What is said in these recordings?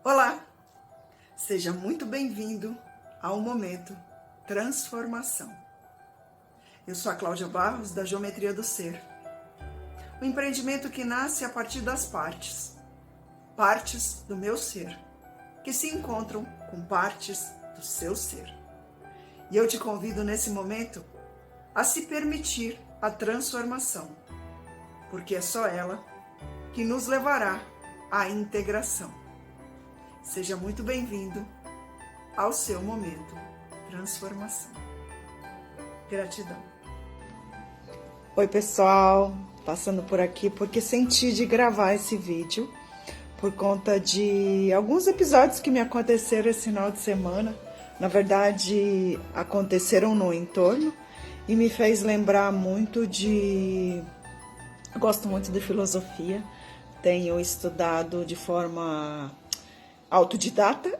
Olá, seja muito bem-vindo ao Momento Transformação. Eu sou a Cláudia Barros, da Geometria do Ser. Um empreendimento que nasce a partir das partes do meu ser, que se encontram com partes do seu ser. E eu te convido nesse momento a se permitir a transformação, porque é só ela que nos levará à integração. Seja muito bem-vindo ao seu Momento Transformação. Gratidão. Oi, pessoal, passando por aqui porque senti de gravar esse vídeo por conta de alguns episódios que me aconteceram esse final de semana. Na verdade, aconteceram no entorno e me fez lembrar muito de... Eu gosto muito de filosofia, tenho estudado de forma autodidata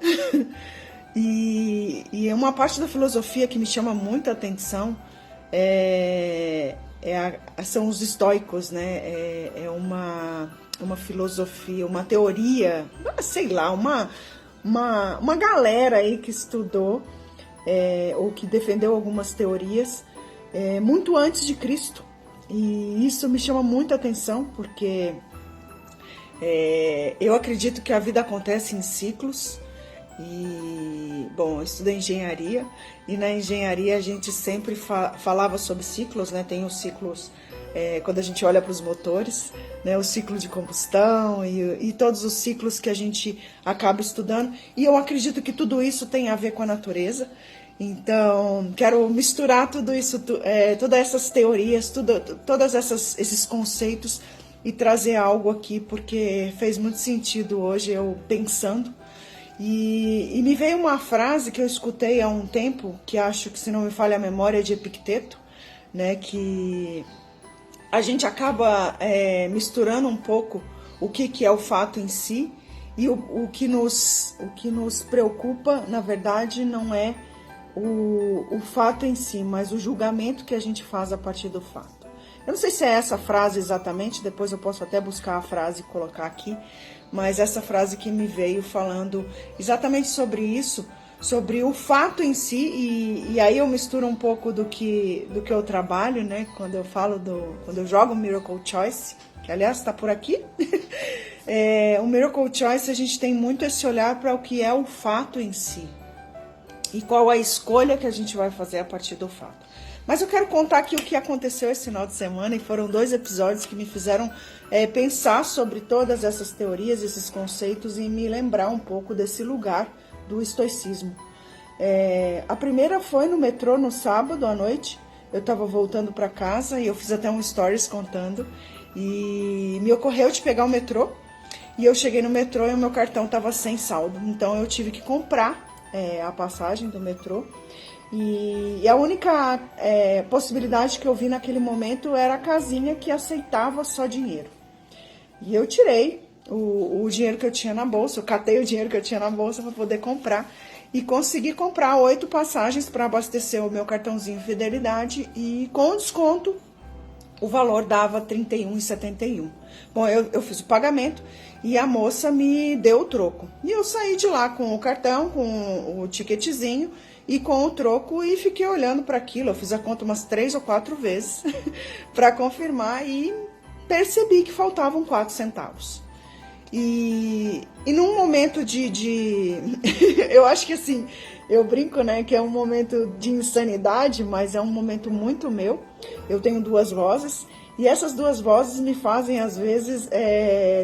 e uma parte da filosofia que me chama muita atenção são os estoicos, né? É uma filosofia, uma teoria, sei lá, uma galera aí que estudou ou que defendeu algumas teorias muito antes de Cristo. E isso me chama muita atenção porque eu acredito que a vida acontece em ciclos. E, bom, eu estudei engenharia e na engenharia a gente sempre falava sobre ciclos, né? Tem os ciclos, quando a gente olha para os motores, né? O ciclo de combustão e todos os ciclos que a gente acaba estudando. E eu acredito que tudo isso tem a ver com a natureza. Então, quero misturar tudo isso, todas essas teorias, todos esses conceitos e trazer algo aqui, porque fez muito sentido hoje eu pensando. E me veio uma frase que eu escutei há um tempo, que acho que, se não me falha a memória, é de Epicteto, né, que a gente acaba misturando um pouco o que é o fato em si e o que nos preocupa, na verdade, não é o fato em si, mas o julgamento que a gente faz a partir do fato. Eu não sei se é essa frase exatamente, depois eu posso até buscar a frase e colocar aqui, mas essa frase que me veio falando exatamente sobre isso, sobre o fato em si, e aí eu misturo um pouco do que eu trabalho, né? Quando eu jogo o Miracle Choice, que aliás está por aqui. O Miracle Choice, a gente tem muito esse olhar para o que é o fato em si e qual a escolha que a gente vai fazer a partir do fato. Mas eu quero contar aqui o que aconteceu esse final de semana, e foram 2 episódios que me fizeram pensar sobre todas essas teorias, esses conceitos, e me lembrar um pouco desse lugar do estoicismo. A primeira foi no metrô no sábado à noite. Eu estava voltando para casa e eu fiz até um stories contando, e me ocorreu de pegar o metrô, e eu cheguei no metrô e o meu cartão estava sem saldo, então eu tive que comprar a passagem do metrô. E a única possibilidade que eu vi naquele momento era a casinha que aceitava só dinheiro. E eu tirei o dinheiro que eu tinha na bolsa, eu catei o dinheiro que eu tinha na bolsa para poder comprar. E consegui comprar 8 passagens para abastecer o meu cartãozinho Fidelidade. E com desconto, o valor dava R$ 31,71. Bom, eu fiz o pagamento e a moça me deu o troco. E eu saí de lá com o cartão, com o ticketzinho e com o troco, e fiquei olhando para aquilo. Eu fiz a conta umas 3 ou 4 vezes para confirmar e percebi que faltavam 4 centavos. E num momento eu acho que assim, eu brinco, né, que é um momento de insanidade, mas é um momento muito meu. Eu tenho 2 vozes e essas 2 vozes me fazem, às vezes,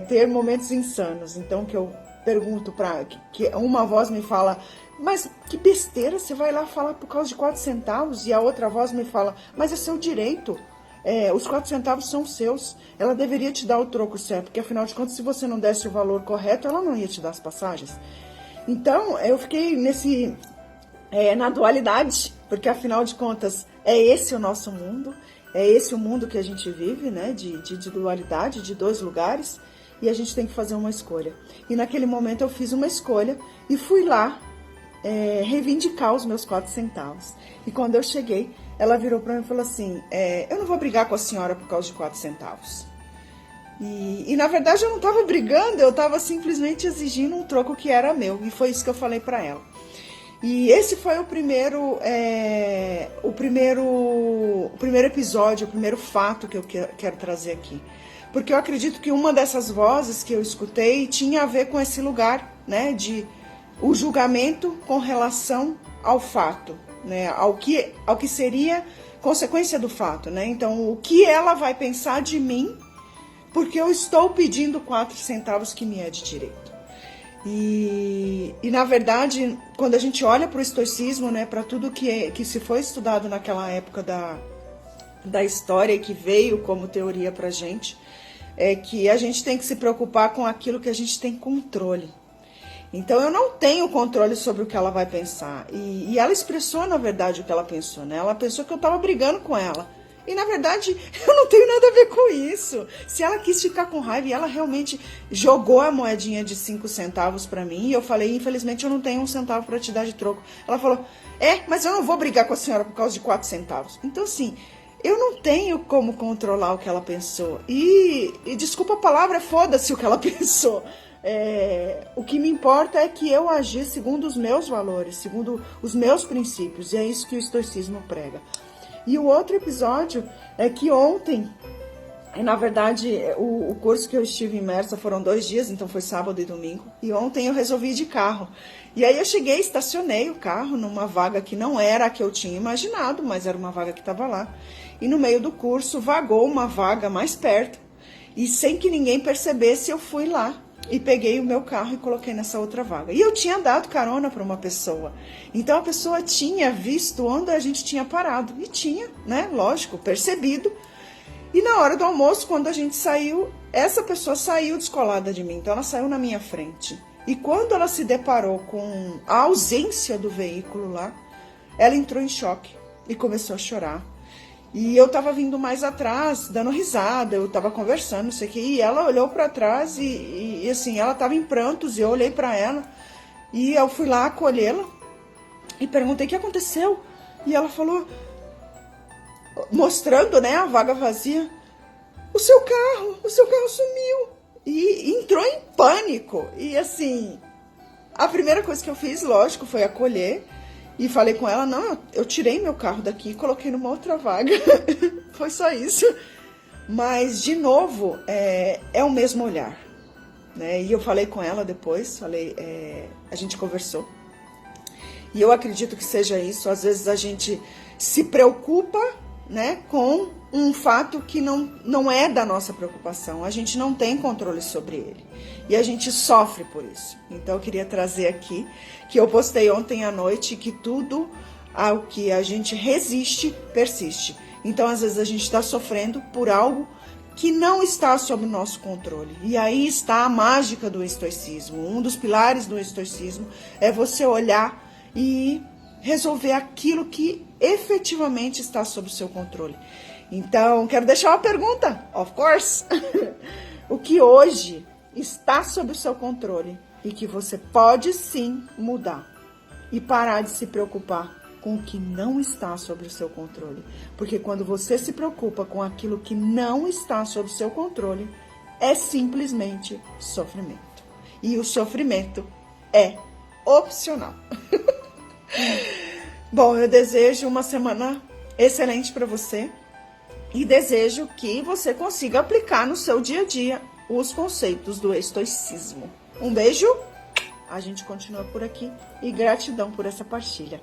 ter momentos insanos. Então, que eu pergunto que uma voz me fala: mas que besteira, você vai lá falar por causa de 4 centavos? E a outra voz me fala: mas é seu direito, os 4 centavos são seus, ela deveria te dar o troco certo, porque afinal de contas, se você não desse o valor correto, ela não ia te dar as passagens. Então, eu fiquei na dualidade, porque afinal de contas, é esse o nosso mundo, é esse o mundo que a gente vive, né, de dualidade, de 2 lugares, e a gente tem que fazer uma escolha. E naquele momento eu fiz uma escolha e fui lá reivindicar os meus 4 centavos. E quando eu cheguei, ela virou para mim e falou assim: eu não vou brigar com a senhora por causa de 4 centavos. E na verdade eu não estava brigando, eu estava simplesmente exigindo um troco que era meu. E foi isso que eu falei para ela. E esse foi o primeiro episódio, o primeiro fato que eu quero trazer aqui. Porque eu acredito que uma dessas vozes que eu escutei tinha a ver com esse lugar, né, de o julgamento com relação ao fato, né, ao que seria consequência do fato, né? Então, o que ela vai pensar de mim porque eu estou pedindo 4 centavos que me é de direito. E na verdade, quando a gente olha para o estoicismo, né, para tudo que se foi estudado naquela época da história e que veio como teoria para a gente, é que a gente tem que se preocupar com aquilo que a gente tem controle. Então, eu não tenho controle sobre o que ela vai pensar. E ela expressou, na verdade, o que ela pensou, né? Ela pensou que eu estava brigando com ela. E, na verdade, eu não tenho nada a ver com isso. Se ela quis ficar com raiva e ela realmente jogou a moedinha de 5 centavos para mim, e eu falei, infelizmente, eu não tenho 1 centavo para te dar de troco. Ela falou, mas eu não vou brigar com a senhora por causa de 4 centavos. Então, assim, eu não tenho como controlar o que ela pensou. E desculpa a palavra, foda-se o que ela pensou. O que me importa é que eu agi segundo os meus valores, segundo os meus princípios, e é isso que o estoicismo prega. E o outro episódio é que ontem, na verdade, o curso que eu estive imersa foram 2 dias, então foi sábado e domingo, e ontem eu resolvi ir de carro. E aí eu cheguei, estacionei o carro numa vaga que não era a que eu tinha imaginado, mas era uma vaga que estava lá. E no meio do curso vagou uma vaga mais perto, e sem que ninguém percebesse, eu fui lá. E peguei o meu carro e coloquei nessa outra vaga. E eu tinha dado carona para uma pessoa. Então a pessoa tinha visto onde a gente tinha parado. E tinha, né, lógico, percebido. E na hora do almoço, quando a gente saiu, essa pessoa saiu descolada de mim. Então ela saiu na minha frente. E quando ela se deparou com a ausência do veículo lá, ela entrou em choque e começou a chorar. E eu tava vindo mais atrás, dando risada, eu tava conversando, não sei o que, e ela olhou para trás e assim, ela tava em prantos, e eu olhei para ela, e eu fui lá acolhê-la, e perguntei o que aconteceu, e ela falou, mostrando, né, a vaga vazia, o seu carro sumiu, e entrou em pânico, e assim, a primeira coisa que eu fiz, lógico, foi acolher. E falei com ela, não, eu tirei meu carro daqui e coloquei numa outra vaga. Foi só isso. Mas, de novo, é o mesmo olhar. Né? E eu falei com ela depois, a gente conversou. E eu acredito que seja isso. Às vezes a gente se preocupa, né, com um fato que não é da nossa preocupação. A gente não tem controle sobre ele. E a gente sofre por isso. Então eu queria trazer aqui, que eu postei ontem à noite, que tudo ao que a gente resiste, persiste. Então às vezes a gente está sofrendo por algo que não está sob nosso controle. E aí está a mágica do estoicismo. Um dos pilares do estoicismo é você olhar e resolver aquilo que efetivamente está sob o seu controle. Então, quero deixar uma pergunta, of course. O que hoje está sob o seu controle e que você pode sim mudar e parar de se preocupar com o que não está sob o seu controle. Porque quando você se preocupa com aquilo que não está sob o seu controle, é simplesmente sofrimento. E o sofrimento é opcional. Bom, eu desejo uma semana excelente para você e desejo que você consiga aplicar no seu dia a dia os conceitos do estoicismo. Um beijo, a gente continua por aqui e gratidão por essa partilha.